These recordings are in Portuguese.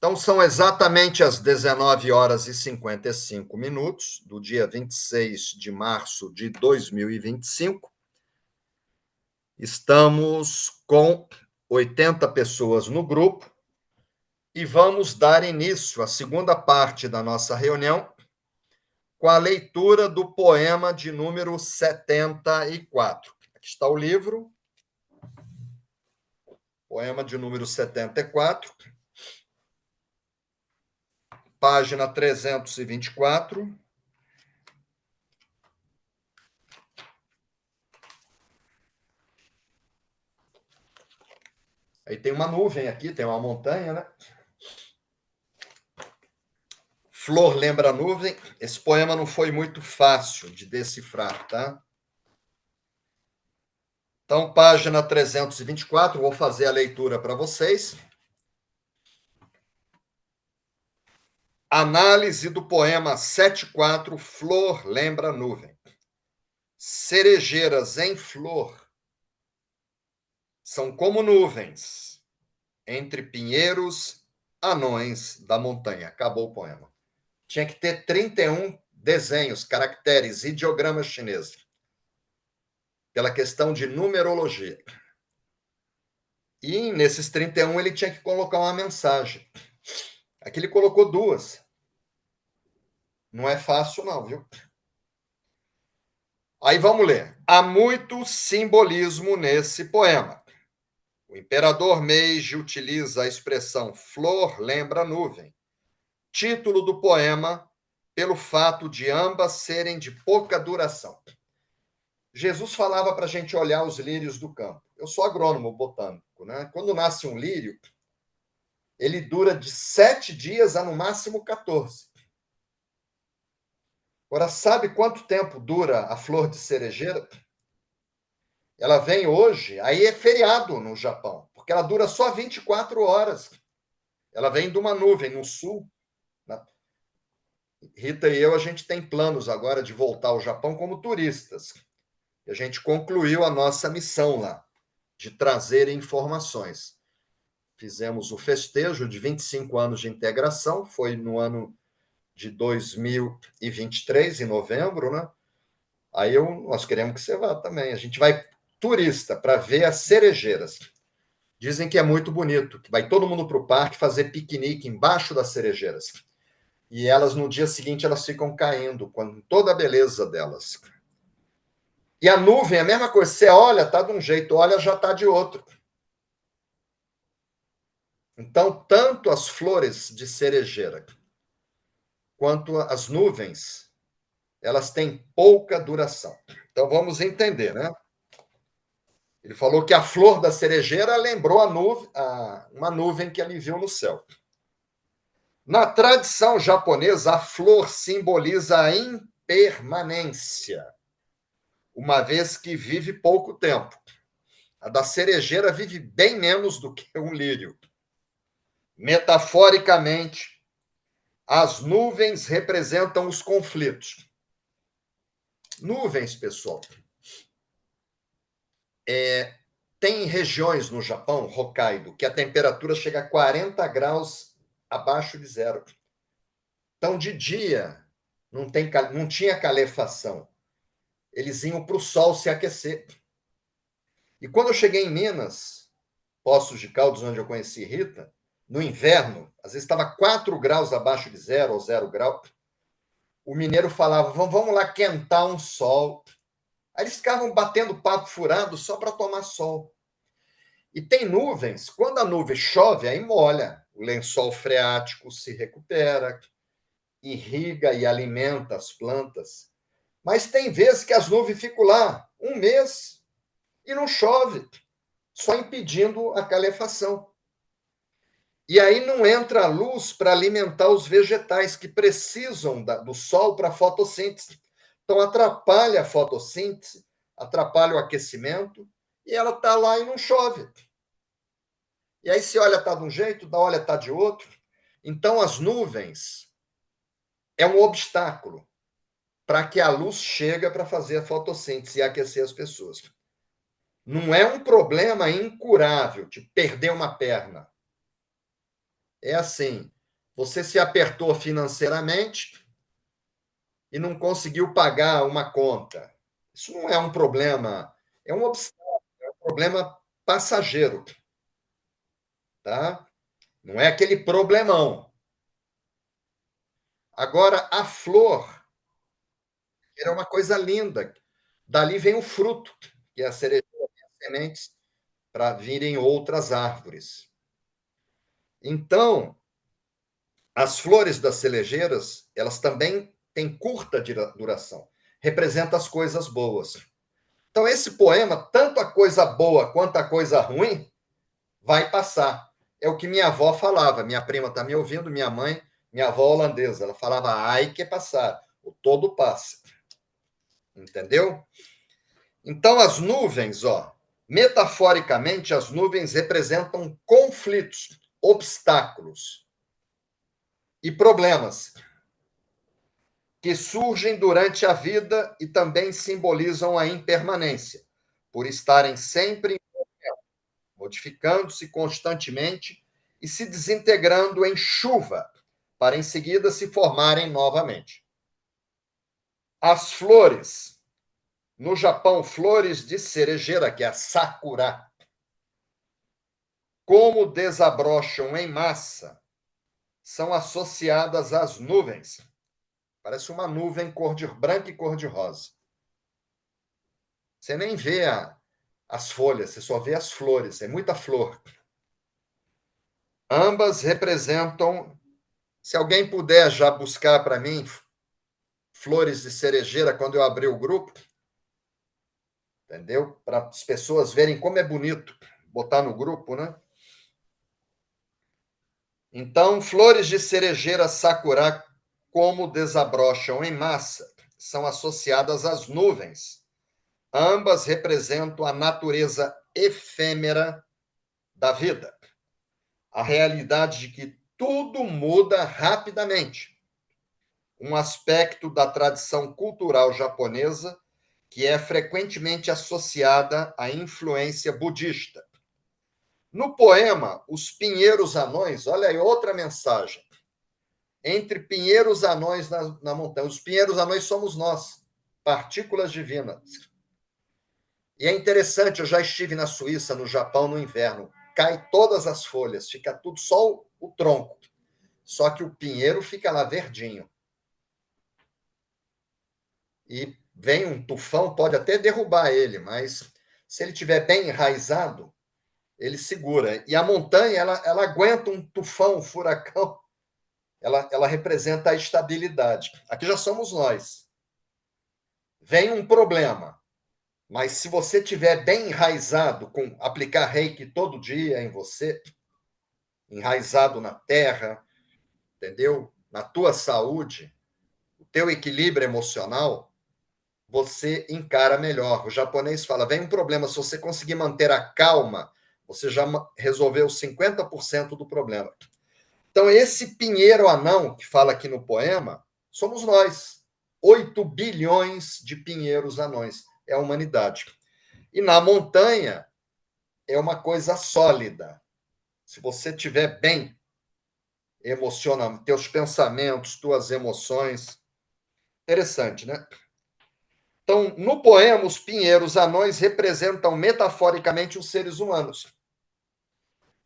Então, são exatamente as 19 horas e 55 minutos do dia 26 de março de 2025. Estamos com 80 pessoas no grupo e vamos dar início à segunda parte da nossa reunião com a leitura do poema de número 74. Aqui está o livro, poema de número 74. Página 324. Aí tem uma nuvem aqui, tem uma montanha, né? Flor lembra nuvem. Esse poema não foi muito fácil de decifrar, tá? Então, página 324, vou fazer a leitura para vocês. Análise do poema 74, Flor lembra nuvem. Cerejeiras em flor são como nuvens entre pinheiros anões da montanha. Acabou o poema. Tinha que ter 31 desenhos, caracteres, ideogramas chineses, pela questão de numerologia. E nesses 31 ele tinha que colocar uma mensagem. Aqui ele colocou duas. Não é fácil não, viu? Aí vamos ler. Há muito simbolismo nesse poema. O imperador Meiji utiliza a expressão flor lembra nuvem, título do poema, pelo fato de ambas serem de pouca duração. Jesus falava para a gente olhar os lírios do campo. Eu sou agrônomo botânico, né? Quando nasce um lírio, ele dura de 7 dias a no máximo 14. Agora, sabe quanto tempo dura a flor de cerejeira? Ela vem hoje, aí é feriado no Japão, porque ela dura só 24 horas. Ela vem de uma nuvem no sul. Rita e eu, a gente tem planos agora de voltar ao Japão como turistas. E a gente concluiu a nossa missão lá, de trazer informações. Fizemos o festejo de 25 anos de integração, foi no ano de 2023, em novembro, né? Aí nós queremos que você vá também. A gente vai turista para ver as cerejeiras. Dizem que é muito bonito, que vai todo mundo para o parque fazer piquenique embaixo das cerejeiras. E elas, no dia seguinte, elas ficam caindo, com toda a beleza delas. E a nuvem é a mesma coisa. Você olha, tá de um jeito, olha, já tá de outro. Então, tanto as flores de cerejeira quanto as nuvens, elas têm pouca duração. Então, vamos entender, né? Ele falou que a flor da cerejeira lembrou uma nuvem que ele viu no céu. Na tradição japonesa, a flor simboliza a impermanência, uma vez que vive pouco tempo. A da cerejeira vive bem menos do que um lírio. Metaforicamente, as nuvens representam os conflitos. Nuvens, pessoal. Tem regiões no Japão, Hokkaido, que a temperatura chega a 40 graus abaixo de zero. Então, de dia, não tinha calefação. Eles iam para o sol se aquecer. E quando eu cheguei em Minas, Poços de Caldas, onde eu conheci Rita, no inverno, às vezes estava 4 graus abaixo de zero ou 0 grau, o mineiro falava, vamos lá quentar um sol. Aí eles ficavam batendo papo furado só para tomar sol. E tem nuvens, quando a nuvem chove, aí molha, o lençol freático se recupera, irriga e alimenta as plantas. Mas tem vezes que as nuvens ficam lá um mês e não chove, só impedindo a calefação. E aí não entra a luz para alimentar os vegetais que precisam do sol para a fotossíntese. Então, atrapalha a fotossíntese, atrapalha o aquecimento, e ela está lá e não chove. E aí, se olha, está de um jeito, olha, está de outro. Então, as nuvens é um obstáculo para que a luz chegue para fazer a fotossíntese e aquecer as pessoas. Não é um problema incurável, de perder uma perna. é assim: você se apertou financeiramente e não conseguiu pagar uma conta. Isso não é um problema, é um obstáculo, é um problema passageiro, tá? Não é aquele problemão. Agora, a flor era uma coisa linda. Dali vem o fruto, que é a cerejeira, as sementes, para virem outras árvores. Então, as flores das cerejeiras, elas também têm curta duração. Representa as coisas boas. Então, esse poema, tanto a coisa boa quanto a coisa ruim, vai passar. É o que minha avó falava. Minha prima está me ouvindo, minha mãe, minha avó holandesa. Ela falava, ai que passar. O todo passa. Entendeu? Então, as nuvens, ó, metaforicamente, as nuvens representam conflitos, obstáculos e problemas que surgem durante a vida e também simbolizam a impermanência, por estarem sempre modificando-se constantemente e se desintegrando em chuva, para em seguida se formarem novamente. As flores, no Japão, flores de cerejeira, que é a sakura, como desabrocham em massa, são associadas às nuvens. Parece uma nuvem cor de branca e cor de rosa. Você nem vê as folhas, você só vê as flores, é muita flor. Ambas representam, se alguém puder já buscar para mim flores de cerejeira quando eu abrir o grupo, entendeu? Para as pessoas verem como é bonito botar no grupo, né? Então, flores de cerejeira sakura, como desabrocham em massa, são associadas às nuvens. Ambas representam a natureza efêmera da vida, a realidade de que tudo muda rapidamente. Um aspecto da tradição cultural japonesa que é frequentemente associada à influência budista. No poema, os pinheiros anões, olha aí outra mensagem. Entre pinheiros anões na montanha. Os pinheiros anões somos nós, partículas divinas. E é interessante, eu já estive na Suíça, no Japão, no inverno. Cai todas as folhas, fica tudo só o tronco. Só que o pinheiro fica lá verdinho. E vem um tufão, pode até derrubar ele, mas se ele estiver bem enraizado, ele segura. E a montanha, ela aguenta um tufão, um furacão, ela representa a estabilidade. Aqui já somos nós. Vem um problema, mas se você tiver bem enraizado, com aplicar reiki todo dia em você, enraizado na terra, entendeu? Na tua saúde, o teu equilíbrio emocional, você encara melhor. O japonês fala, vem um problema, se você conseguir manter a calma, você já resolveu 50% do problema. Então, esse pinheiro anão que fala aqui no poema, somos nós. 8 bilhões de pinheiros anões. É a humanidade. E na montanha, é uma coisa sólida. Se você estiver bem emocionalmente, teus pensamentos, tuas emoções. Interessante, né? Então, no poema, os pinheiros anões representam metaforicamente os seres humanos.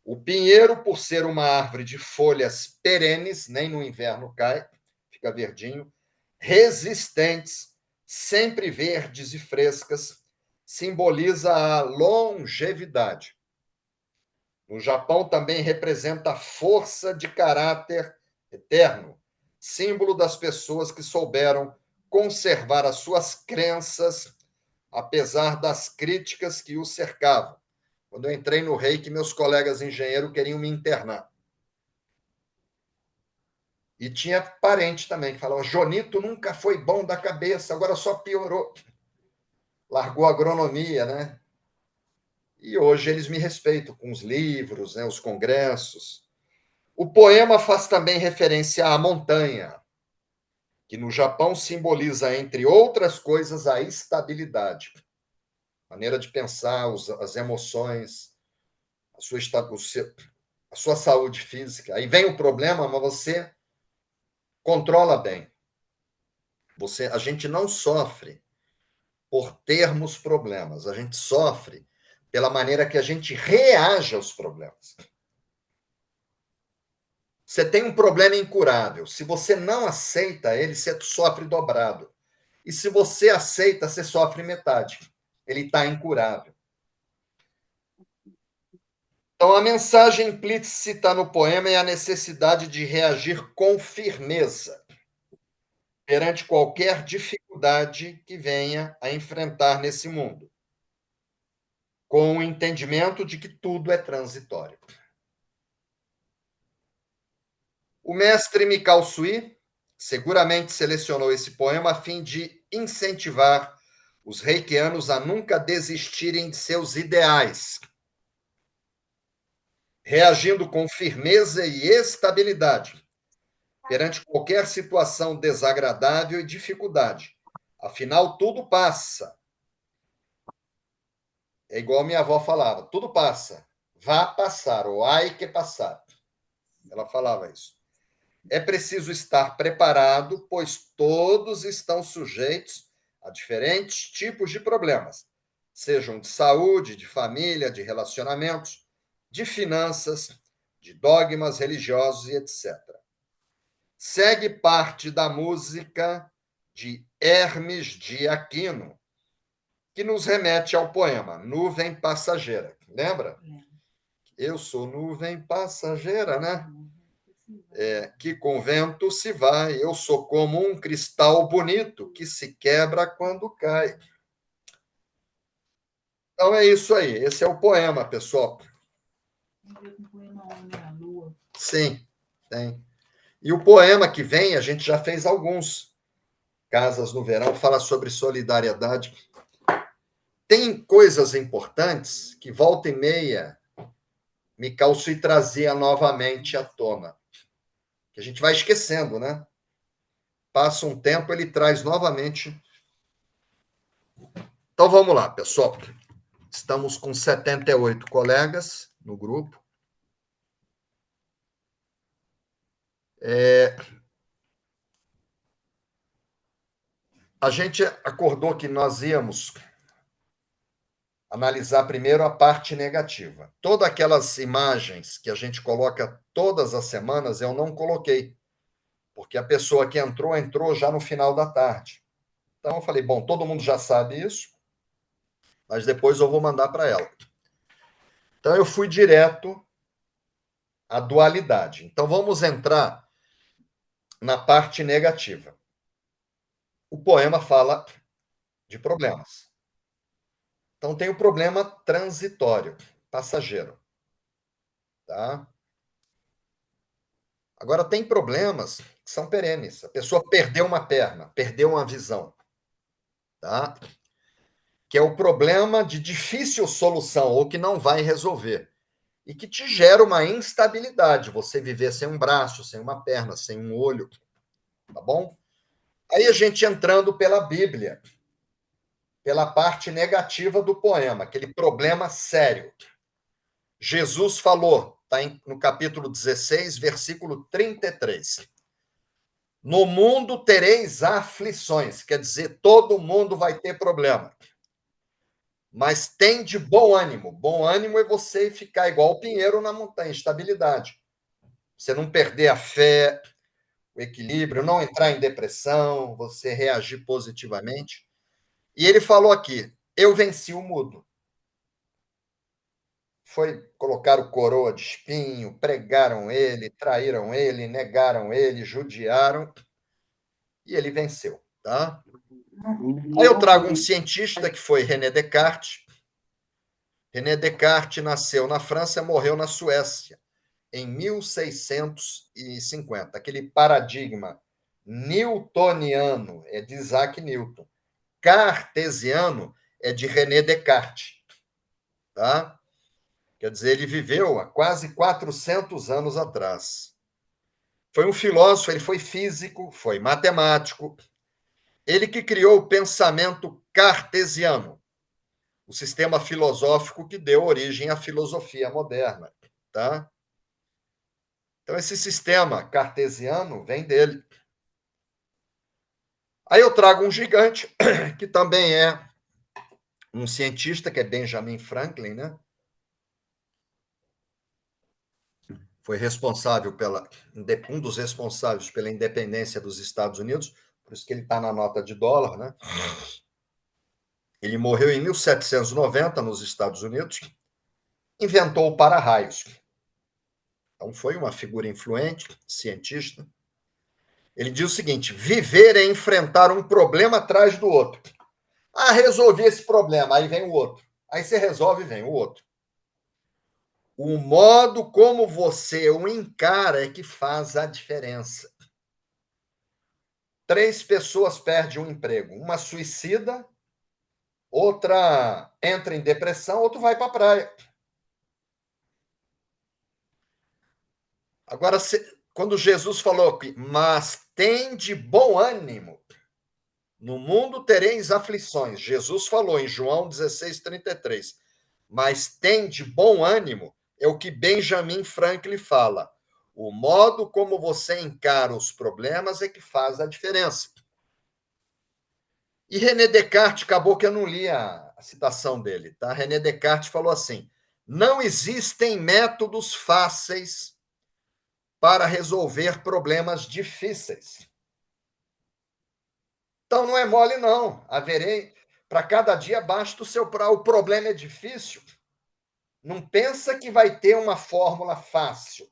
O pinheiro, por ser uma árvore de folhas perenes, nem no inverno cai, fica verdinho, resistentes, sempre verdes e frescas, simboliza a longevidade. No Japão também representa a força de caráter eterno, símbolo das pessoas que souberam conservar as suas crenças, apesar das críticas que o cercavam. Quando eu entrei no Reiki, meus colegas engenheiros queriam me internar. E tinha parente também que falava: Jonito nunca foi bom da cabeça, agora só piorou. Largou a agronomia, né? E hoje eles me respeitam com os livros, né, os congressos. O poema faz também referência à montanha, que no Japão simboliza, entre outras coisas, a estabilidade. Maneira de pensar, as emoções, a sua, a sua saúde física. Aí vem o problema, mas você controla bem. A gente não sofre por termos problemas, a gente sofre pela maneira que a gente reage aos problemas. Você tem um problema incurável. Se você não aceita ele, você sofre dobrado. E se você aceita, você sofre metade. Ele está incurável. Então, a mensagem implícita no poema é a necessidade de reagir com firmeza perante qualquer dificuldade que venha a enfrentar nesse mundo, com o entendimento de que tudo é transitório. O mestre Mikao Sui seguramente selecionou esse poema a fim de incentivar os reikianos a nunca desistirem de seus ideais, reagindo com firmeza e estabilidade perante qualquer situação desagradável e dificuldade. Afinal, tudo passa. É igual minha avó falava: tudo passa. Vá passar, ou ai que passar. Ela falava isso. É preciso estar preparado, pois todos estão sujeitos a diferentes tipos de problemas, sejam de saúde, de família, de relacionamentos, de finanças, de dogmas religiosos e etc. Segue parte da música de Hermes de Aquino, que nos remete ao poema Nuvem Passageira. Lembra? Eu sou nuvem passageira, né? Que com vento se vai. Eu sou como um cristal bonito que se quebra quando cai. Então é isso aí. Esse é o poema, pessoal. Sim, tem. E o poema que vem, a gente já fez alguns. Casas no Verão, fala sobre solidariedade. Tem coisas importantes que volta e meia Mikao Sui trazia novamente à tona, que a gente vai esquecendo, né? Passa um tempo, ele traz novamente. Então vamos lá, pessoal. Estamos com 78 colegas no grupo. A gente acordou que nós íamos analisar primeiro a parte negativa. Todas aquelas imagens que a gente coloca todas as semanas, eu não coloquei, porque a pessoa que entrou já no final da tarde. Então eu falei, bom, todo mundo já sabe isso, mas depois eu vou mandar para ela. Então eu fui direto à dualidade. Então vamos entrar na parte negativa. O poema fala de problemas. Então tem o problema transitório, passageiro, tá? Agora tem problemas que são perenes. A pessoa perdeu uma perna, perdeu uma visão, tá? Que é o problema de difícil solução ou que não vai resolver e que te gera uma instabilidade, você viver sem um braço, sem uma perna, sem um olho, tá bom? Aí a gente entrando pela Bíblia, pela parte negativa do poema, aquele problema sério. Jesus falou, está no capítulo 16, versículo 33. No mundo tereis aflições, quer dizer, todo mundo vai ter problema. Mas tem de bom ânimo. Bom ânimo é você ficar igual o pinheiro na montanha, estabilidade. Você não perder a fé, o equilíbrio, não entrar em depressão, você reagir positivamente. E ele falou aqui: eu venci o mudo. Foi colocar o coroa de espinho, pregaram ele, traíram ele, negaram ele, judiaram, e ele venceu, tá? Aí eu trago um cientista que foi René Descartes. René Descartes nasceu na França e morreu na Suécia em 1650. Aquele paradigma newtoniano é de Isaac Newton. Cartesiano é de René Descartes, tá? Quer dizer, ele viveu há quase 400 anos atrás. Foi um filósofo, ele foi físico, foi matemático. Ele que criou o pensamento cartesiano, o sistema filosófico que deu origem à filosofia moderna, tá? Então, esse sistema cartesiano vem dele. Aí eu trago um gigante, que também é um cientista, que é Benjamin Franklin, né? Foi responsável um dos responsáveis pela independência dos Estados Unidos, por isso que ele está na nota de dólar, né? Ele morreu em 1790 nos Estados Unidos, inventou o para-raios. Então foi uma figura influente, cientista. Ele diz o seguinte: viver é enfrentar um problema atrás do outro. Ah, resolvi esse problema, aí vem o outro. Aí você resolve, vem o outro. O modo como você o encara é que faz a diferença. 3 pessoas perdem um emprego. Uma suicida, outra entra em depressão, outro vai para a praia. Agora, quando Jesus falou que, mas tem de bom ânimo, no mundo tereis aflições. Jesus falou em João 16:33. Mas tem de bom ânimo, é o que Benjamin Franklin fala. O modo como você encara os problemas é que faz a diferença. E René Descartes, acabou que eu não li a citação dele, tá? René Descartes falou assim: não existem métodos fáceis para resolver problemas difíceis. Então não é mole, não. Haverei. Para cada dia basta o seu. O problema é difícil. Não pensa que vai ter uma fórmula fácil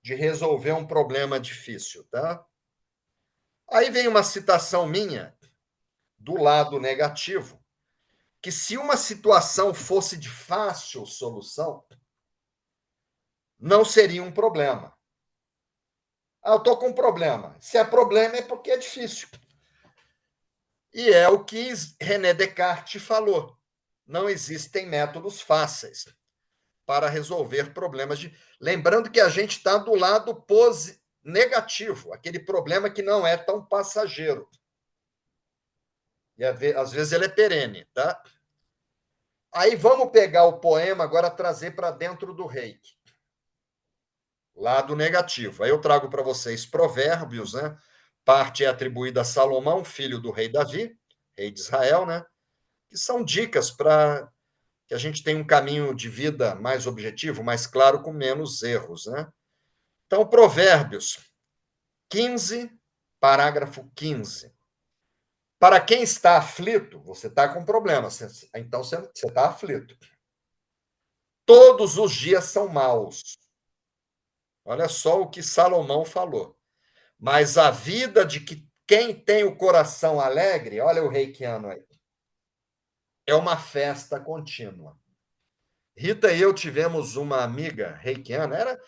de resolver um problema difícil, tá? Aí vem uma citação minha do lado negativo, que se uma situação fosse de fácil solução, não seria um problema. Ah, eu estou com um problema. Se é problema, é porque é difícil. E é o que René Descartes falou. Não existem métodos fáceis para resolver problemas. Lembrando que a gente está do lado negativo, aquele problema que não é tão passageiro. E às vezes ele é perene, tá? Aí vamos pegar o poema agora, trazer para dentro do reiki. Lado negativo. Aí eu trago para vocês Provérbios, né? Parte é atribuída a Salomão, filho do rei Davi, rei de Israel, né? Que são dicas para que a gente tenha um caminho de vida mais objetivo, mais claro, com menos erros, né? Então, Provérbios 15, parágrafo 15. Para quem está aflito, você está com problema, então você está aflito. Todos os dias são maus. Olha só o que Salomão falou. Mas a vida de quem tem o coração alegre, olha o reikiano aí, é uma festa contínua. Rita e eu tivemos uma amiga reikiana,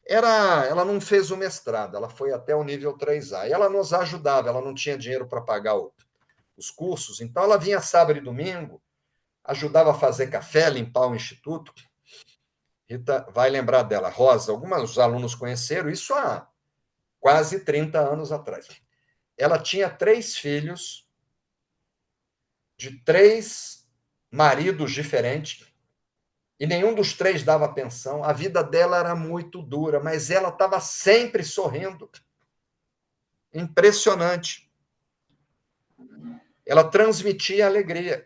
ela não fez o mestrado, ela foi até o nível 3A, e ela nos ajudava, ela não tinha dinheiro para pagar os cursos, então ela vinha sábado e domingo, ajudava a fazer café, limpar o instituto. Rita vai lembrar dela, Rosa, alguns alunos conheceram isso há quase 30 anos atrás. Ela tinha 3 filhos de 3 maridos diferentes, e nenhum dos 3 dava pensão. A vida dela era muito dura, mas ela estava sempre sorrindo. Impressionante. Ela transmitia alegria.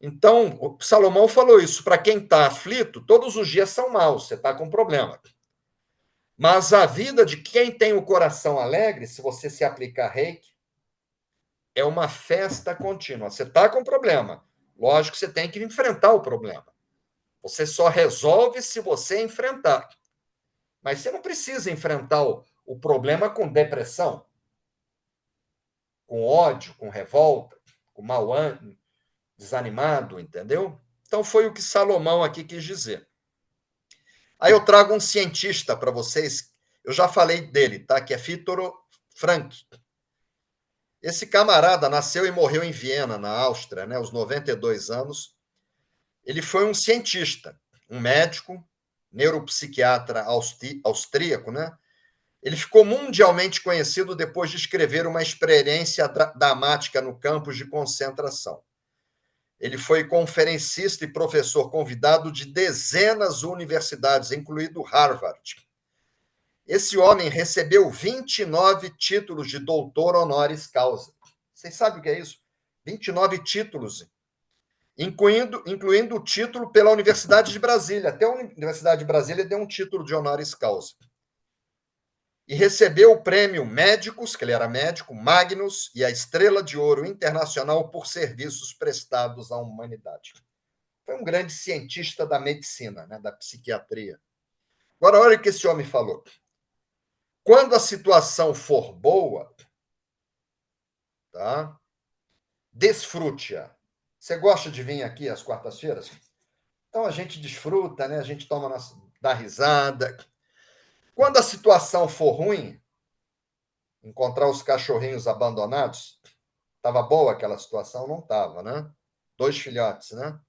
Então, o Salomão falou isso: para quem está aflito, todos os dias são maus, você está com problema. Mas a vida de quem tem o coração alegre, se você se aplicar reiki, é uma festa contínua. Você está com problema. Lógico que você tem que enfrentar o problema. Você só resolve se você enfrentar. Mas você não precisa enfrentar o problema com depressão, com ódio, com revolta, com mau ânimo, desanimado, entendeu? Então foi o que Salomão aqui quis dizer. Aí eu trago um cientista para vocês, eu já falei dele, tá? Que é Vitor Frankl. Esse camarada nasceu e morreu em Viena, na Áustria, né, aos 92 anos. Ele foi um cientista, um médico, neuropsiquiatra austríaco, né? Ele ficou mundialmente conhecido depois de escrever uma experiência dramática no campos de concentração. Ele foi conferencista e professor convidado de dezenas de universidades, incluindo Harvard. Esse homem recebeu 29 títulos de doutor honoris causa. Vocês sabem o que é isso? 29 títulos, incluindo o título pela Universidade de Brasília. Até a Universidade de Brasília deu um título de honoris causa. E recebeu o prêmio Médicos, que ele era médico, Magnus, e a Estrela de Ouro Internacional por serviços prestados à humanidade. Foi um grande cientista da medicina, né, da psiquiatria. Agora, olha o que esse homem falou. Quando a situação for boa, tá? Desfrute-a. Você gosta de vir aqui às quartas-feiras? Então a gente desfruta, né? A gente dá risada. Quando a situação for ruim, encontrar os cachorrinhos abandonados, estava boa aquela situação? Não estava, né? 2 filhotes, né?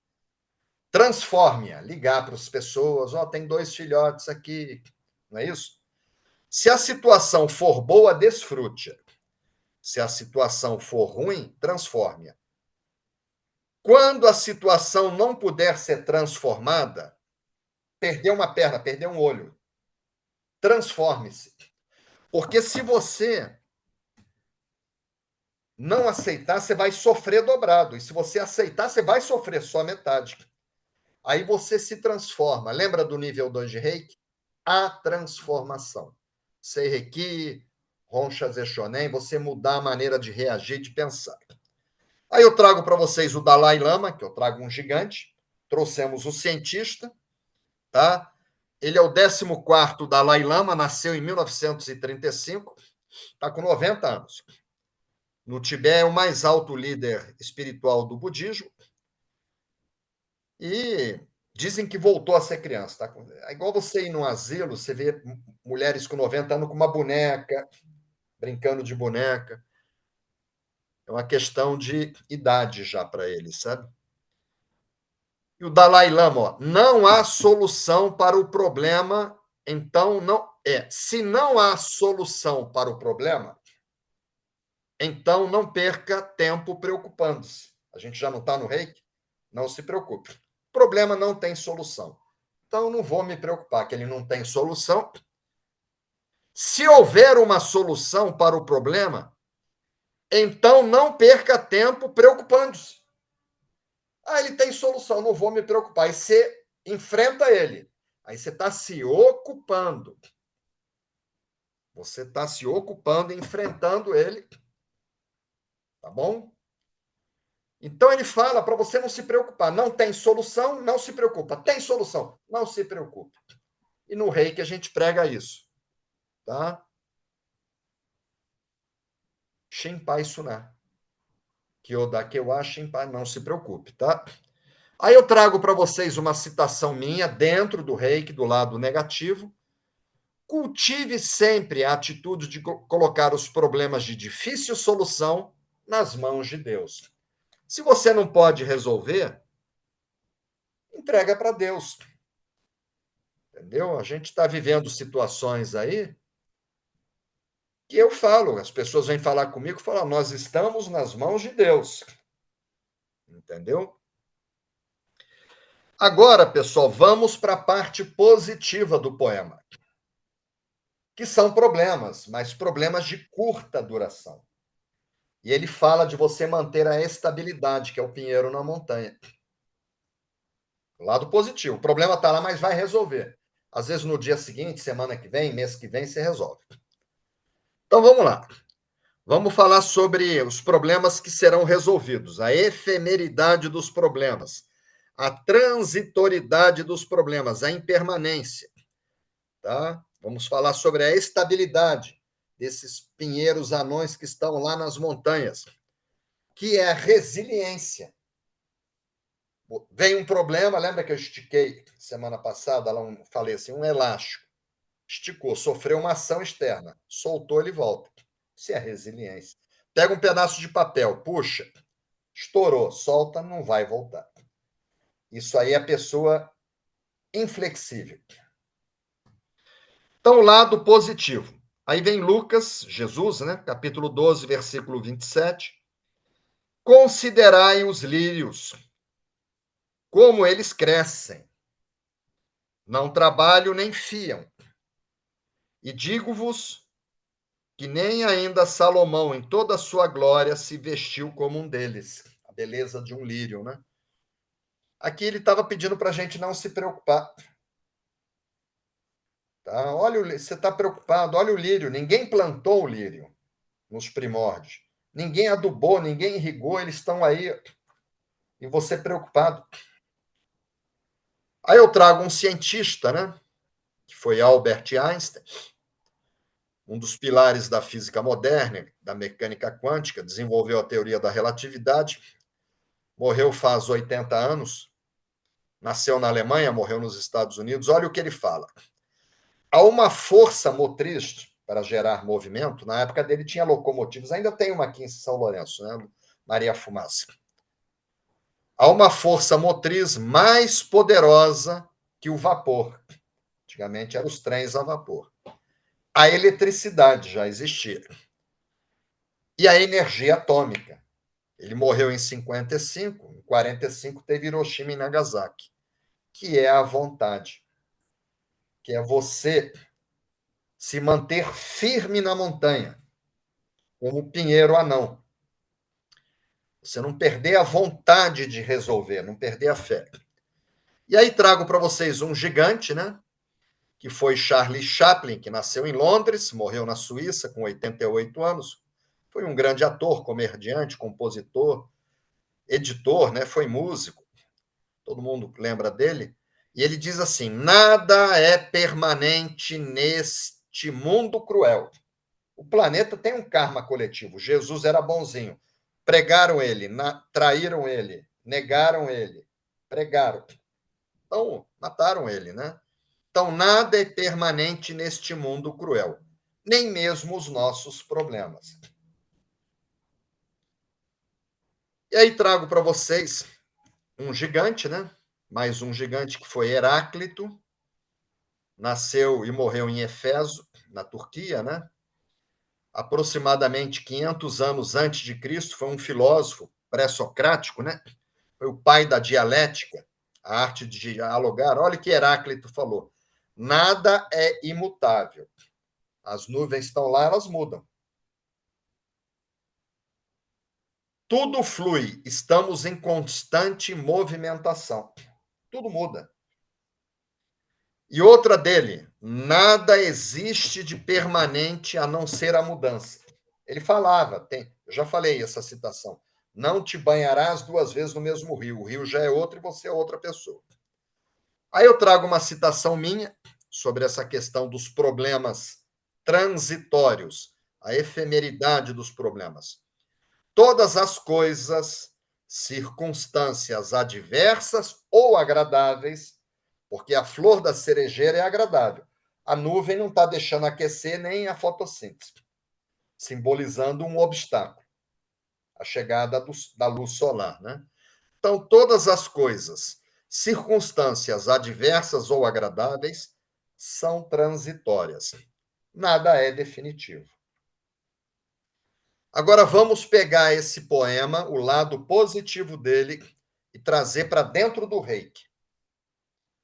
Transforme-a, ligar para as pessoas, tem 2 filhotes aqui, não é isso? Se a situação for boa, desfrute-a. Se a situação for ruim, transforme-a. Quando a situação não puder ser transformada, perdeu uma perna, perdeu um olho, transforme-se. Porque se você não aceitar, você vai sofrer dobrado. E se você aceitar, você vai sofrer só metade. Aí você se transforma. Lembra do nível 2 de Reiki? A transformação. Seireki, Roncha Zeshonen, você mudar a maneira de reagir, de pensar. Aí eu trago para vocês o Dalai Lama, que eu trago um gigante. Trouxemos o cientista, tá? Ele é o 14º Dalai Lama, nasceu em 1935, está com 90 anos. No Tibete é o mais alto líder espiritual do budismo e dizem que voltou a ser criança. Tá? É igual você ir num asilo, você vê mulheres com 90 anos com uma boneca, brincando de boneca. É uma questão de idade já para eles, sabe? E o Dalai Lama, não há solução para o problema, então não é. Se não há solução para o problema, então não perca tempo preocupando-se. A gente já não está no Reiki? Não se preocupe. O problema não tem solução. Então não vou me preocupar que ele não tem solução. Se houver uma solução para o problema, então não perca tempo preocupando-se. Ele tem solução, não vou me preocupar. Aí você enfrenta ele. Aí você está se ocupando. Você está se ocupando, enfrentando ele. Tá bom? Então ele fala para você não se preocupar. Não tem solução, não se preocupa. Tem solução, não se preocupe. E no Reiki a gente prega isso. Tá? Shinpai Suná. Kyodakewa Shinpai, não se preocupe, tá? Aí eu trago para vocês uma citação minha dentro do Reiki, do lado negativo. Cultive sempre a atitude de colocar os problemas de difícil solução nas mãos de Deus. Se você não pode resolver, entrega para Deus. Entendeu? A gente está vivendo situações aí que eu falo, as pessoas vêm falar comigo e falam, nós estamos nas mãos de Deus. Entendeu? Agora, pessoal, vamos para a parte positiva do poema, que são problemas, mas problemas de curta duração. E ele fala de você manter a estabilidade, que é o pinheiro na montanha. Lado positivo. O problema está lá, mas vai resolver. Às vezes no dia seguinte, semana que vem, mês que vem, você resolve. Então vamos lá. Vamos falar sobre os problemas que serão resolvidos, a efemeridade dos problemas, a transitoriedade dos problemas, a impermanência. Tá? Vamos falar sobre a estabilidade desses pinheiros anões que estão lá nas montanhas, que é a resiliência. Vem um problema, lembra que eu estiquei semana passada, falei assim, um elástico. Esticou, sofreu uma ação externa, soltou, ele volta. Isso é resiliência. Pega um pedaço de papel, puxa, estourou, solta, não vai voltar. Isso aí é a pessoa inflexível. Então, o lado positivo. Aí vem Lucas, Jesus, né? Capítulo 12, versículo 27. Considerai os lírios, como eles crescem. Não trabalham nem fiam. E digo-vos que nem ainda Salomão, em toda a sua glória, se vestiu como um deles. A beleza de um lírio, né? Aqui ele estava pedindo para a gente não se preocupar. Tá? Olha, você está preocupado, olha o lírio. Ninguém plantou o lírio nos primórdios. Ninguém adubou, ninguém irrigou, eles estão aí e você preocupado. Aí eu trago um cientista, né? Que foi Albert Einstein, um dos pilares da física moderna, da mecânica quântica, desenvolveu a teoria da relatividade, morreu faz 80 anos, nasceu na Alemanha, morreu nos Estados Unidos. Olha o que ele fala. Há uma força motriz para gerar movimento. Na época dele tinha locomotivas, ainda tem uma aqui em São Lourenço, né? Maria Fumaça. Há uma força motriz mais poderosa que o vapor. Antigamente eram os trens a vapor. A eletricidade já existia. E a energia atômica. Ele morreu em 55, em 45 teve Hiroshima e Nagasaki, que é a vontade, que é você se manter firme na montanha, como o pinheiro anão. Você não perder a vontade de resolver, não perder a fé. E aí trago para vocês um gigante, né? Que foi Charlie Chaplin, que nasceu em Londres, morreu na Suíça com 88 anos. Foi um grande ator, comediante, compositor, editor, né? Foi músico. Todo mundo lembra dele. E ele diz assim: nada é permanente neste mundo cruel. O planeta tem um karma coletivo. Jesus era bonzinho. Pregaram ele, traíram ele, negaram ele, pregaram. Então, mataram ele, né? Então, nada é permanente neste mundo cruel, nem mesmo os nossos problemas. E aí trago para vocês um gigante, né? Mais um gigante que foi Heráclito, nasceu e morreu em Éfeso, na Turquia, né? Aproximadamente 500 anos antes de Cristo, foi um filósofo pré-socrático, né? Foi o pai da dialética, a arte de dialogar. Olha o que Heráclito falou: nada é imutável. As nuvens estão lá, elas mudam. Tudo flui, estamos em constante movimentação. Tudo muda. E outra dele, nada existe de permanente a não ser a mudança. Ele falava, eu já falei essa citação, não te banharás duas vezes no mesmo rio. O rio já é outro e você é outra pessoa. Aí eu trago uma citação minha sobre essa questão dos problemas transitórios, a efemeridade dos problemas. Todas as coisas, circunstâncias adversas ou agradáveis, porque a flor da cerejeira é agradável. A nuvem não está deixando aquecer nem a fotossíntese, simbolizando um obstáculo, a chegada da luz solar, né? Então, todas as coisas, circunstâncias adversas ou agradáveis, são transitórias. Nada é definitivo. Agora vamos pegar esse poema, o lado positivo dele, e trazer para dentro do Reiki.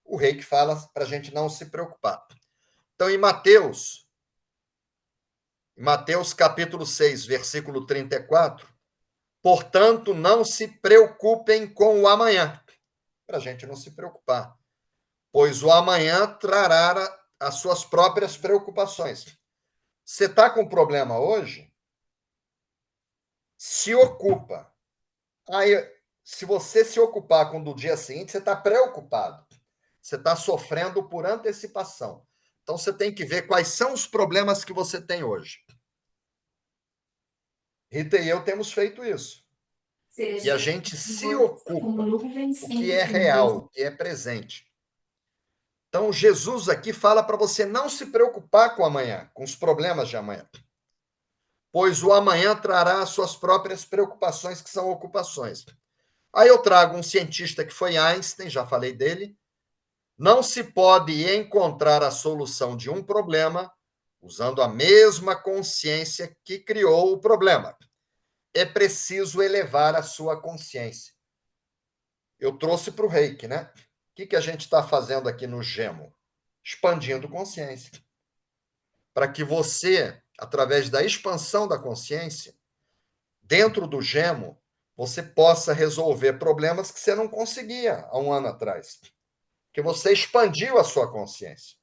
O Reiki fala para a gente não se preocupar. Então, em Mateus capítulo 6, versículo 34, portanto, não se preocupem com o amanhã, para a gente não se preocupar, pois o amanhã trará as suas próprias preocupações. Você está com problema hoje? Se ocupa. Aí, se você se ocupar com o do dia seguinte, você está preocupado. Você está sofrendo por antecipação. Então, você tem que ver quais são os problemas que você tem hoje. Rita e eu temos feito isso. E a gente se ocupa o que é real, o que é presente. Então, Jesus aqui fala para você não se preocupar com amanhã, com os problemas de amanhã. Pois o amanhã trará as suas próprias preocupações, que são ocupações. Aí eu trago um cientista que foi Einstein, já falei dele. Não se pode encontrar a solução de um problema usando a mesma consciência que criou o problema. É preciso elevar a sua consciência. Eu trouxe para o Reiki, né? O que a gente está fazendo aqui no Gemo? Expandindo consciência. para que você, através da expansão da consciência, dentro do gemo, você possa resolver problemas que você não conseguia há um ano atrás, que você expandiu a sua consciência.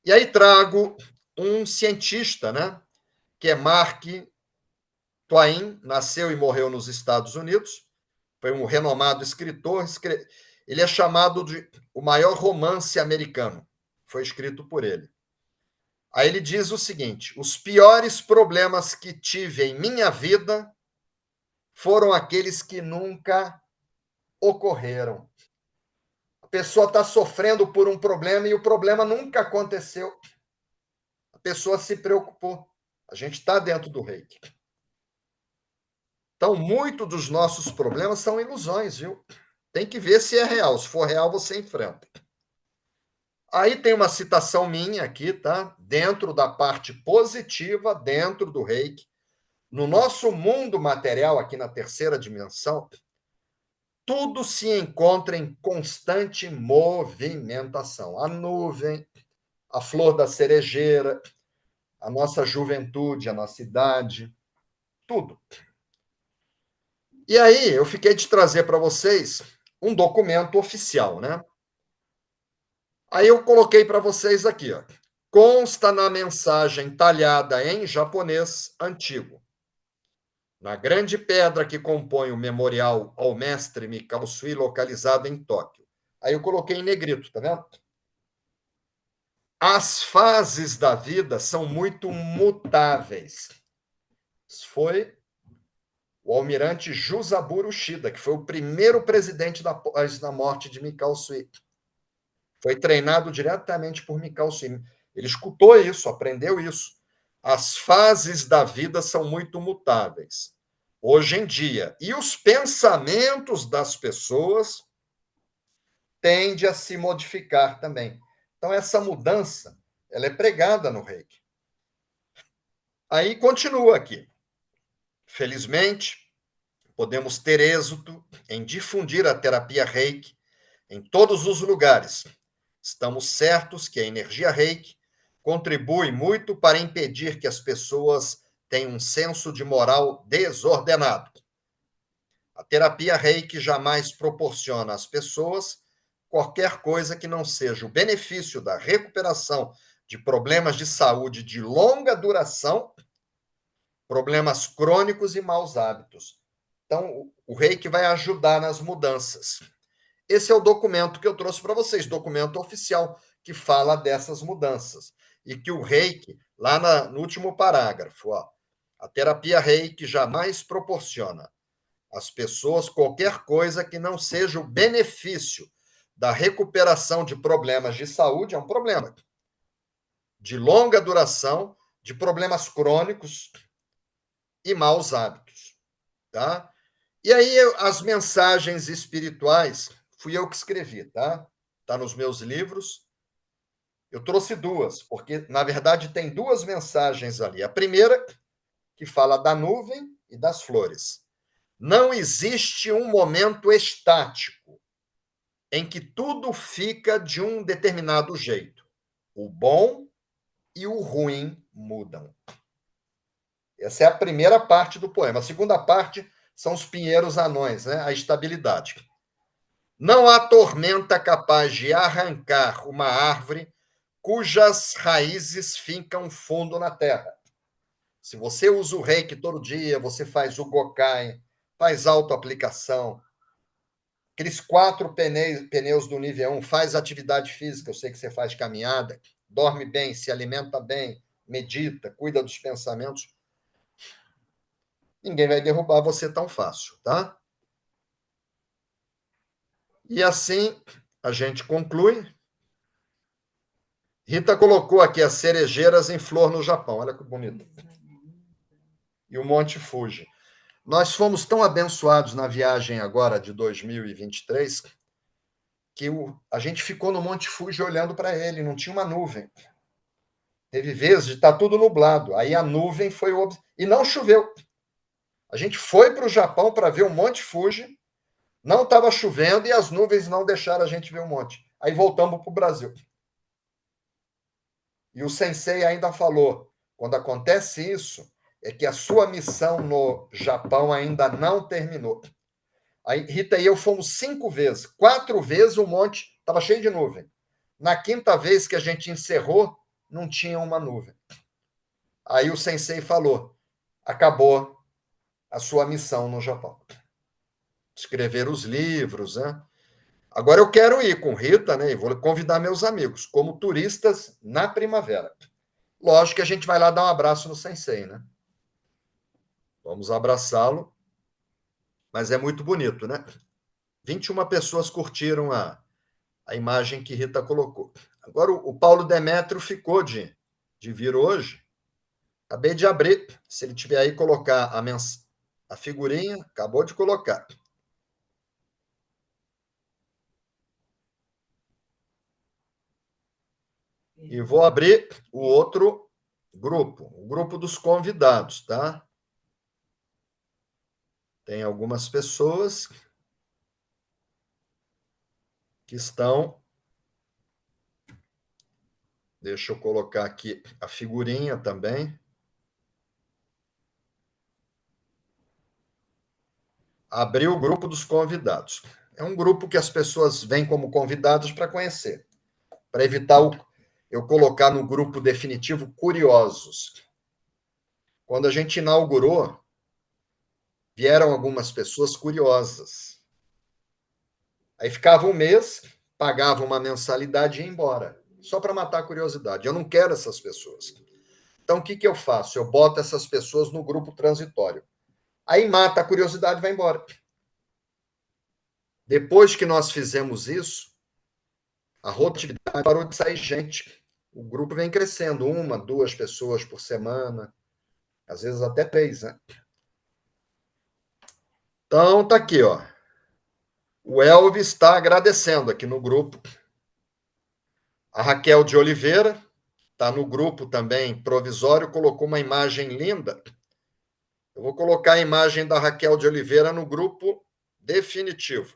E aí trago um cientista, né, que é Mark Twain, nasceu e morreu nos Estados Unidos, foi um renomado escritor, ele é chamado de o maior romance americano, foi escrito por ele. Aí ele diz o seguinte: os piores problemas que tive em minha vida foram aqueles que nunca ocorreram. A pessoa está sofrendo por um problema e o problema nunca aconteceu. A pessoa se preocupou. A gente está dentro do reiki. Então, muito dos nossos problemas são ilusões, viu? Tem que ver se é real. Se for real, você enfrenta. Aí tem uma citação minha aqui, tá? Dentro da parte positiva, dentro do reiki. No nosso mundo material, aqui na terceira dimensão, tudo se encontra em constante movimentação. A nuvem, a flor da cerejeira, a nossa juventude, a nossa idade, tudo. E aí, eu fiquei de trazer para vocês um documento oficial, né? Aí eu coloquei para vocês aqui, ó. Consta na mensagem talhada em japonês antigo, na grande pedra que compõe o memorial ao mestre Mikao Sui, localizado em Tóquio. Aí eu coloquei em negrito, tá vendo? As fases da vida são muito mutáveis. Isso foi o almirante Jusaburo Shida, que foi o primeiro presidente após a morte de Mikao Sui. Foi treinado diretamente por Mikao Sui. Ele escutou isso, aprendeu isso. As fases da vida são muito mutáveis, hoje em dia. E os pensamentos das pessoas tendem a se modificar também. Então, essa mudança, ela é pregada no Reiki. Aí continua aqui. Felizmente, podemos ter êxito em difundir a terapia Reiki em todos os lugares. Estamos certos que a energia Reiki contribui muito para impedir que as pessoas tenham um senso de moral desordenado. A terapia Reiki jamais proporciona às pessoas qualquer coisa que não seja o benefício da recuperação de problemas de saúde de longa duração, problemas crônicos e maus hábitos. Então, o Reiki vai ajudar nas mudanças. Esse é o documento que eu trouxe para vocês, documento oficial, que fala dessas mudanças. E que o Reiki, lá no último parágrafo, ó, a terapia Reiki jamais proporciona às pessoas qualquer coisa que não seja o benefício da recuperação de problemas de saúde, é um problema, de longa duração, de problemas crônicos e maus hábitos. Tá? E aí, as mensagens espirituais, fui eu que escrevi, tá? Está nos meus livros. Eu trouxe duas, porque, na verdade, tem duas mensagens ali. A primeira, que fala da nuvem e das flores. Não existe um momento estático em que tudo fica de um determinado jeito. O bom e o ruim mudam. Essa é a primeira parte do poema. A segunda parte são os pinheiros anões, né? A estabilidade. Não há tormenta capaz de arrancar uma árvore cujas raízes fincam fundo na terra. Se você usa o reiki todo dia, você faz o gokai, faz autoaplicação, aqueles 4 pneus do nível 1, faz atividade física, eu sei que você faz caminhada, dorme bem, se alimenta bem, medita, cuida dos pensamentos, ninguém vai derrubar você tão fácil, tá? E assim a gente conclui. Rita colocou aqui as cerejeiras em flor no Japão. Olha que bonito. E o Monte Fuji. Nós fomos tão abençoados na viagem agora de 2023 que a gente ficou no Monte Fuji olhando para ele, não tinha uma nuvem. Teve vezes de estar tudo nublado. Aí a nuvem foi e não choveu. A gente foi para o Japão para ver o Monte Fuji, não estava chovendo e as nuvens não deixaram a gente ver o monte. Aí voltamos para o Brasil. E o sensei ainda falou: quando acontece isso, é que a sua missão no Japão ainda não terminou. Aí, Rita e eu fomos 5 vezes. 4 vezes o monte estava cheio de nuvem. Na quinta vez que a gente encerrou, não tinha uma nuvem. Aí o sensei falou: acabou a sua missão no Japão. Escrever os livros, né? Agora eu quero ir com Rita, né? E vou convidar meus amigos como turistas na primavera. Lógico que a gente vai lá dar um abraço no sensei, né? Vamos abraçá-lo, mas é muito bonito, né? 21 pessoas curtiram a imagem que Rita colocou. Agora o Paulo Demétrio ficou de vir hoje. Acabei de abrir. Se ele tiver aí, colocar a figurinha, acabou de colocar. E vou abrir o outro grupo, o grupo dos convidados, tá? Tem algumas pessoas que estão. Deixa eu colocar aqui a figurinha também. Abrir o grupo dos convidados. É um grupo que as pessoas vêm como convidados para conhecer, para evitar eu colocar no grupo definitivo curiosos. Quando a gente inaugurou, vieram algumas pessoas curiosas. Aí ficava um mês, pagava uma mensalidade e ia embora, só para matar a curiosidade. Eu não quero essas pessoas. Então, o que, que eu faço? Eu boto essas pessoas no grupo transitório. Aí mata a curiosidade e vai embora. Depois que nós fizemos isso, a rotatividade parou de sair gente. O grupo vem crescendo, 1, 2 pessoas por semana, às vezes até 3, né? Então, tá aqui, ó. O Elvis está agradecendo aqui no grupo. A Raquel de Oliveira está no grupo também provisório, colocou uma imagem linda. Eu vou colocar a imagem da Raquel de Oliveira no grupo definitivo.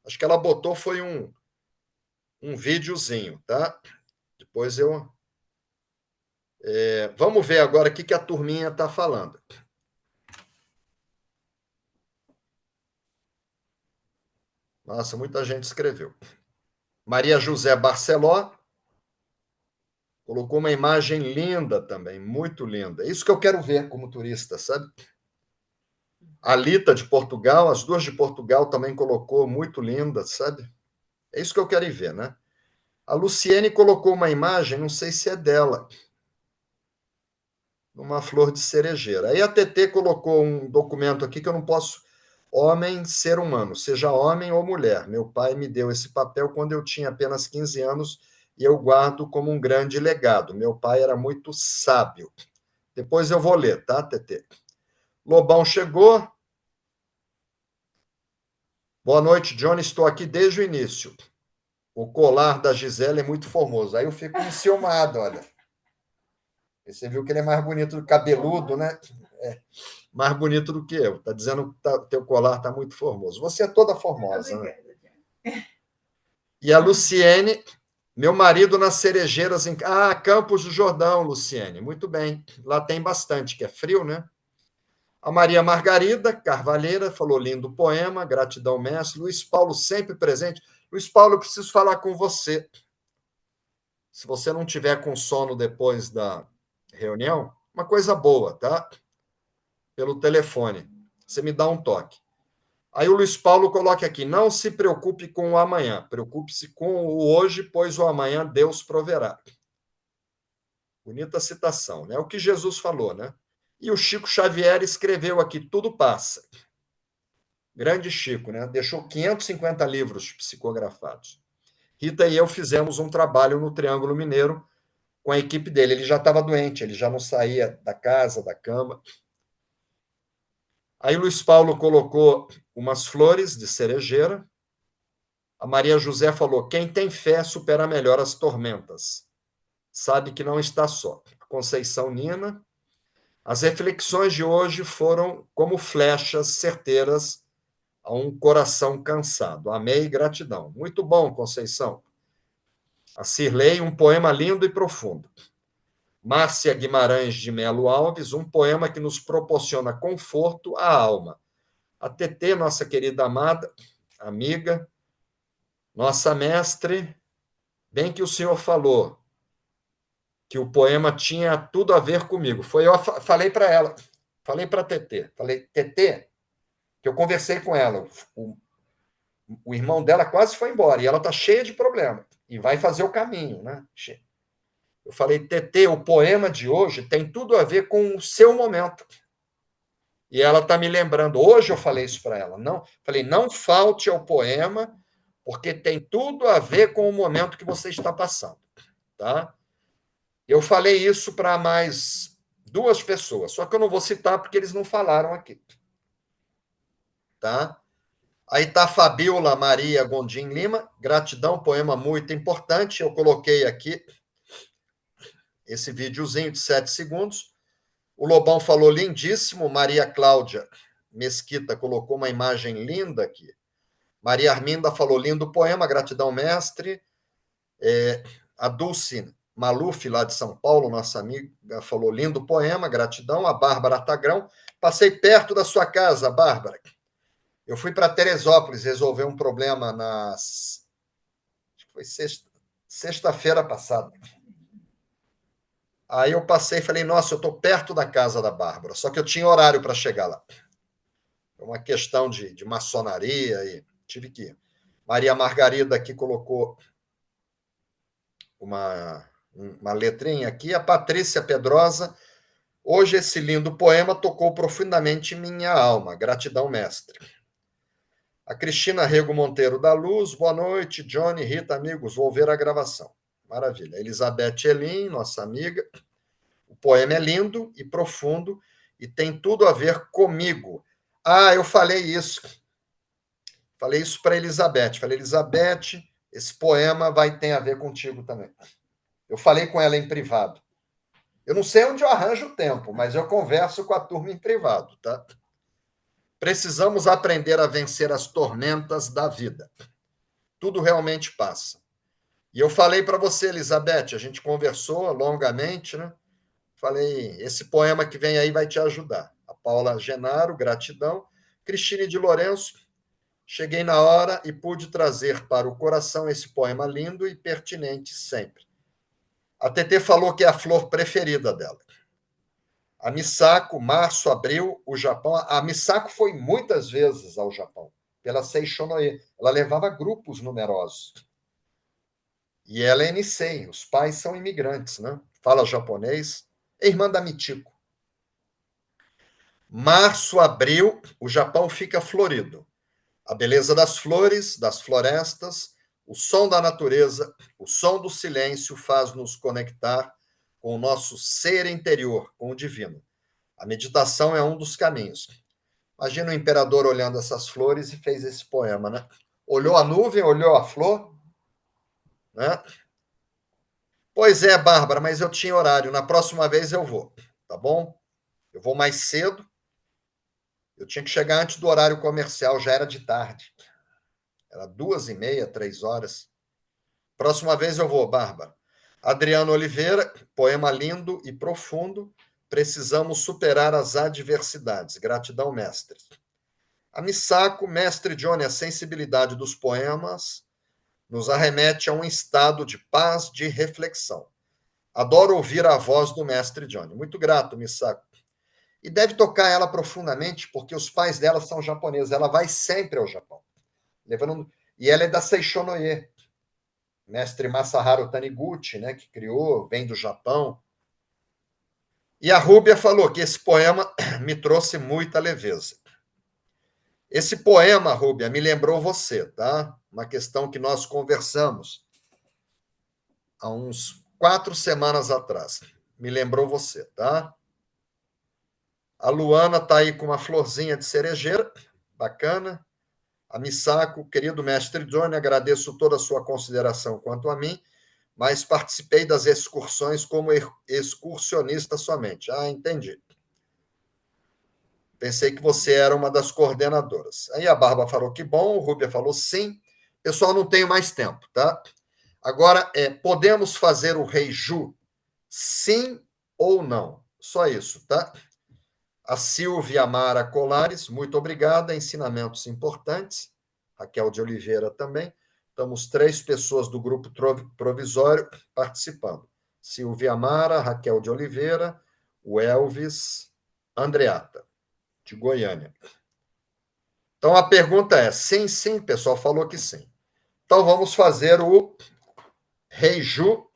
Acho que ela botou foi um videozinho, tá? Depois eu. Vamos ver agora o que a turminha está falando. Nossa, muita gente escreveu. Maria José Barceló colocou uma imagem linda também, muito linda. É isso que eu quero ver como turista, sabe? A Lita de Portugal, as duas de Portugal também colocou, muito linda, sabe? É isso que eu quero ir ver, né? A Luciene colocou uma imagem, não sei se é dela, numa flor de cerejeira. Aí a TT colocou um documento aqui que eu não posso. Homem, ser humano, seja homem ou mulher. Meu pai me deu esse papel quando eu tinha apenas 15 anos e eu guardo como um grande legado. Meu pai era muito sábio. Depois eu vou ler, tá, TT? Lobão chegou. Boa noite, Johnny. Estou aqui desde o início. O colar da Gisele é muito formoso. Aí eu fico enciumado, olha. Você viu que ele é mais bonito, cabeludo, né? É, mais bonito do que eu. Está dizendo que teu colar está muito formoso. Você é toda formosa, né? E a Luciene, meu marido nas cerejeiras em. Ah, Campos do Jordão, Luciene. Muito bem. Lá tem bastante, que é frio, né? A Maria Margarida Carvalheira falou lindo poema, gratidão, mestre. Luiz Paulo sempre presente. Luiz Paulo, eu preciso falar com você. Se você não tiver com sono depois da reunião, uma coisa boa, tá? Pelo telefone. Você me dá um toque. Aí o Luiz Paulo coloca aqui: não se preocupe com o amanhã, preocupe-se com o hoje, pois o amanhã Deus proverá. Bonita citação, né? O que Jesus falou, né? E o Chico Xavier escreveu aqui: tudo passa. Grande Chico, né? Deixou 550 livros psicografados. Rita e eu fizemos um trabalho no Triângulo Mineiro com a equipe dele. Ele já estava doente, ele já não saía da casa, da cama. Aí Luiz Paulo colocou umas flores de cerejeira. A Maria José falou: quem tem fé supera melhor as tormentas. Sabe que não está só. Conceição Nina. As reflexões de hoje foram como flechas certeiras a um coração cansado. Amei e gratidão. Muito bom, Conceição. A Cirlei, um poema lindo e profundo. Márcia Guimarães de Melo Alves, um poema que nos proporciona conforto à alma. A TT, nossa querida amada, amiga, nossa mestre, bem que o senhor falou que o poema tinha tudo a ver comigo. Foi eu falei para ela, falei para a TT, falei, TT, que eu conversei com ela, o irmão dela quase foi embora, e ela está cheia de problema, e vai fazer o caminho, né? Eu falei, TT, o poema de hoje tem tudo a ver com o seu momento. E ela está me lembrando. Hoje eu falei isso para ela. Não, falei, não falte ao poema, porque tem tudo a ver com o momento que você está passando. Tá? Eu falei isso para mais duas pessoas, só que eu não vou citar porque eles não falaram aqui. Tá? Aí está a Fabiola Maria Gondim Lima. Gratidão, poema muito importante. Eu coloquei aqui esse videozinho de 7 segundos. O Lobão falou lindíssimo. Maria Cláudia Mesquita colocou uma imagem linda aqui. Maria Arminda falou lindo poema, gratidão, mestre. A Dulce Maluf, lá de São Paulo, nossa amiga, falou lindo poema, gratidão. A Bárbara Tagrão, passei perto da sua casa, Bárbara. Eu fui para Teresópolis resolver um problema foi sexta-feira passada. Aí eu passei e falei, nossa, eu estou perto da casa da Bárbara, só que eu tinha horário para chegar lá. Uma questão de maçonaria e tive que ir. Maria Margarida aqui colocou uma letrinha aqui. A Patrícia Pedrosa, hoje esse lindo poema tocou profundamente em minha alma. Gratidão, mestre. A Cristina Rego Monteiro da Luz, boa noite, Johnny, Rita, amigos, vou ver a gravação. Maravilha. Elizabeth Elin, nossa amiga. O poema é lindo e profundo e tem tudo a ver comigo. Ah, eu falei isso. Falei isso para Elizabeth. Falei, Elizabeth, esse poema vai ter a ver contigo também. Eu falei com ela em privado. Eu não sei onde eu arranjo o tempo, mas eu converso com a turma em privado, tá? Precisamos aprender a vencer as tormentas da vida. Tudo realmente passa. E eu falei para você, Elizabeth, a gente conversou longamente, né? Falei, esse poema que vem aí vai te ajudar. A Paula Genaro, gratidão. Cristine de Lourenço, cheguei na hora e pude trazer para o coração esse poema lindo e pertinente sempre. A TT falou que é a flor preferida dela. A Misako, março, abril, o Japão. A Misako foi muitas vezes ao Japão, pela Seishonoe. Ela levava grupos numerosos. E ela é Nisei, os pais são imigrantes, né? Fala japonês, é irmã da Michiko. Março, abril, o Japão fica florido. A beleza das flores, das florestas, o som da natureza, o som do silêncio faz nos conectar com o nosso ser interior, com o divino. A meditação é um dos caminhos. Imagina o imperador olhando essas flores e fez esse poema, né? Olhou a nuvem, olhou a flor, né? Pois é, Bárbara, mas eu tinha horário. Na próxima vez eu vou, tá bom? Eu vou mais cedo. Eu tinha que chegar antes do horário comercial, já era de tarde. Era 2h30, 3 horas. Próxima vez eu vou, Bárbara. Adriano Oliveira, poema lindo e profundo. Precisamos superar as adversidades. Gratidão, mestre. A Misako, mestre Johnny, a sensibilidade dos poemas nos arremete a um estado de paz, de reflexão. Adoro ouvir a voz do mestre Johnny. Muito grato, Misako. E deve tocar ela profundamente, porque os pais dela são japoneses. Ela vai sempre ao Japão. E ela é da Seishonoye. Mestre Masaharu Taniguchi, né, que criou, vem do Japão. E a Rúbia falou que esse poema me trouxe muita leveza. Esse poema, Rúbia, me lembrou você, tá? Uma questão que nós conversamos há uns 4 semanas atrás. Me lembrou você, tá? A Luana está aí com uma florzinha de cerejeira, bacana. A Misako, querido mestre Johnny, agradeço toda a sua consideração quanto a mim, mas participei das excursões como excursionista somente. Ah, entendi. Pensei que você era uma das coordenadoras. Aí a Bárbara falou que bom, o Rúbia falou sim. Pessoal, não tenho mais tempo, tá? Agora, podemos fazer o Reiju? Sim ou não? Só isso, tá? A Silvia Mara Colares, muito obrigada, ensinamentos importantes. Raquel de Oliveira também. Estamos 3 pessoas do grupo provisório participando. Silvia Mara, Raquel de Oliveira, o Elvis, Andreata, de Goiânia. Então, a pergunta é: sim, sim, o pessoal falou que sim. Então, vamos fazer o Reiju